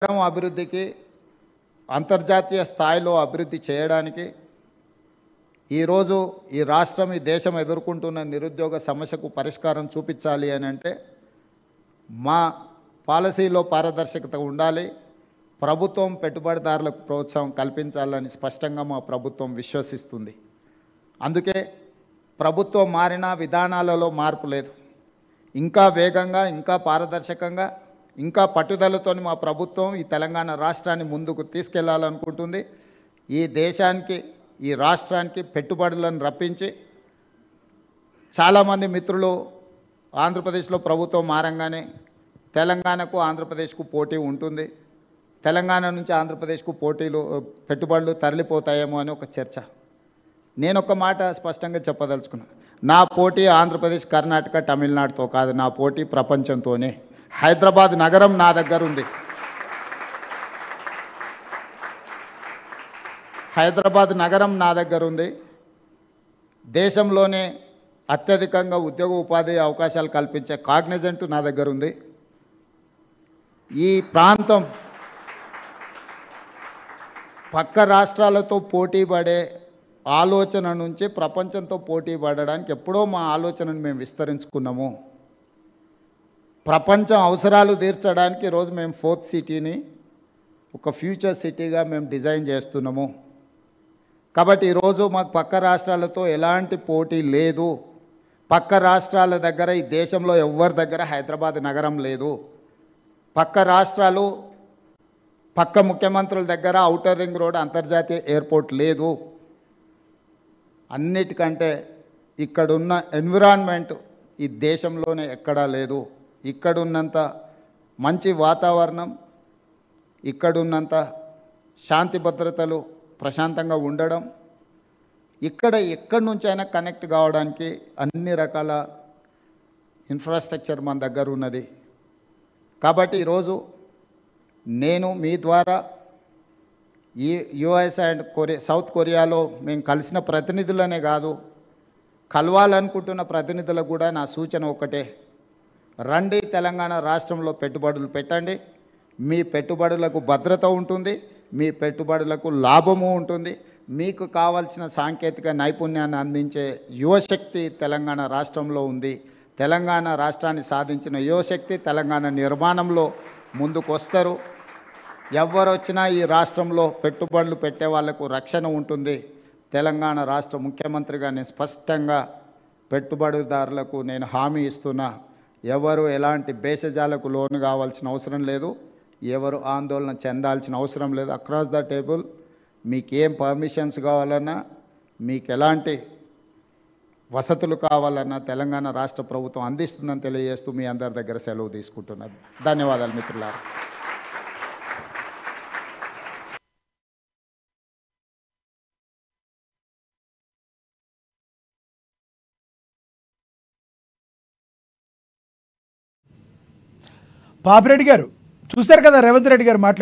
అభివృద్ధికి అంతర్జాతీయ స్థాయిలో అభివృద్ధి చేయడానికి ఈరోజు ఈ రాష్ట్రం ఈ దేశం ఎదుర్కొంటున్న నిరుద్యోగ సమస్యకు పరిష్కారం చూపించాలి అని అంటే మా పాలసీలో పారదర్శకత ఉండాలి. ప్రభుత్వం పెట్టుబడిదారులకు ప్రోత్సాహం కల్పించాలని స్పష్టంగా మా ప్రభుత్వం విశ్వసిస్తుంది. అందుకే ప్రభుత్వం మారిన విధానాలలో మార్పు లేదు. ఇంకా వేగంగా, ఇంకా పారదర్శకంగా, ఇంకా పట్టుదలతో మా ప్రభుత్వం ఈ తెలంగాణ రాష్ట్రాన్ని ముందుకు తీసుకెళ్లాలనుకుంటుంది. ఈ దేశానికి, ఈ రాష్ట్రానికి పెట్టుబడులను రప్పించి చాలామంది మిత్రులు ఆంధ్రప్రదేశ్లో ప్రభుత్వం మారంగానే తెలంగాణకు ఆంధ్రప్రదేశ్కు పోటీ ఉంటుంది, తెలంగాణ నుంచి ఆంధ్రప్రదేశ్కు పెట్టుబడులు తరలిపోతాయేమో అని ఒక చర్చ. నేను ఒక మాట స్పష్టంగా చెప్పదలుచుకున్నాను. నా పోటీ ఆంధ్రప్రదేశ్, కర్ణాటక, తమిళనాడుతో కాదు. నా పోటీ ప్రపంచంతోనే. హైదరాబాద్ నగరం నా దగ్గర ఉంది. హైదరాబాద్ నగరం నా దగ్గర ఉంది. దేశంలోనే అత్యధికంగా ఉద్యోగ ఉపాధి అవకాశాలు కల్పించే కాగ్నిజెంట్ నా దగ్గర ఉంది. ఈ ప్రాంతం పక్క రాష్ట్రాలతో పోటీ పడే ఆలోచన నుంచి ప్రపంచంతో పోటీ పడడానికి ఎప్పుడో మా ఆలోచనను మేము విస్తరించుకున్నాము. ప్రపంచం అవసరాలు తీర్చడానికి ఈరోజు మేము 4th సిటీని ఒక ఫ్యూచర్ సిటీగా మేము డిజైన్ చేస్తున్నాము. కాబట్టి ఈరోజు మాకు పక్క రాష్ట్రాలతో ఎలాంటి పోటీ లేదు. పక్క రాష్ట్రాల దగ్గర, ఈ దేశంలో ఎవరి దగ్గర హైదరాబాద్ నగరం లేదు. పక్క రాష్ట్రాలు, పక్క ముఖ్యమంత్రుల దగ్గర ఔటర్ రింగ్ రోడ్, అంతర్జాతీయ ఎయిర్పోర్ట్ లేదు. అన్నిటికంటే ఇక్కడున్న ఎన్విరాన్మెంట్ ఈ దేశంలోనే ఎక్కడా లేదు. ఇక్కడున్నంత మంచి వాతావరణం, ఇక్కడున్నంత శాంతి భద్రతలు, ప్రశాంతంగా ఉండడం, ఇక్కడ ఎక్కడి నుంచైనా కనెక్ట్ కావడానికి అన్ని రకాల ఇన్ఫ్రాస్ట్రక్చర్ మన దగ్గర ఉన్నది. కాబట్టి ఈరోజు నేను మీ ద్వారా ఈ యుఎస్ అండ్ సౌత్ కొరియాలో మేము కలిసిన ప్రతినిధులనే కాదు, కలవాలనుకుంటున్న ప్రతినిధులకు కూడా నా సూచన ఒకటే: రండి, తెలంగాణ రాష్ట్రంలో పెట్టుబడులు పెట్టండి. మీ పెట్టుబడులకు భద్రత ఉంటుంది, మీ పెట్టుబడులకు లాభము ఉంటుంది. మీకు కావాల్సిన సాంకేతిక నైపుణ్యాన్ని అందించే యువశక్తి తెలంగాణ రాష్ట్రంలో ఉంది. తెలంగాణ రాష్ట్రాన్ని సాధించిన యువశక్తి తెలంగాణ నిర్మాణంలో ముందుకు వస్తారు. ఎవరు వచ్చినా ఈ రాష్ట్రంలో పెట్టుబడులు పెట్టే వాళ్లకు రక్షణ ఉంటుంది. తెలంగాణ రాష్ట్ర ముఖ్యమంత్రిగా నేను స్పష్టంగా పెట్టుబడిదారులకు నేను హామీ ఇస్తున్నా. ఎవరు ఎలాంటి భేషజాలకు లోను కావాల్సిన అవసరం లేదు, ఎవరు ఆందోళన చెందాల్సిన అవసరం లేదు. అక్రాస్ ద టేబుల్ మీకు ఏం పర్మిషన్స్ కావాలన్నా, మీకు ఎలాంటి వసతులు కావాలన్నా తెలంగాణ రాష్ట్ర ప్రభుత్వం అందిస్తుందని తెలియజేస్తూ మీ అందరి దగ్గర సెలవు తీసుకుంటున్నాను. ధన్యవాదాలు మిత్రులారా. పాపిరెడ్డి గారు చూశారు కదా రేవంత్ రెడ్డి గారు మాట్లాడారు.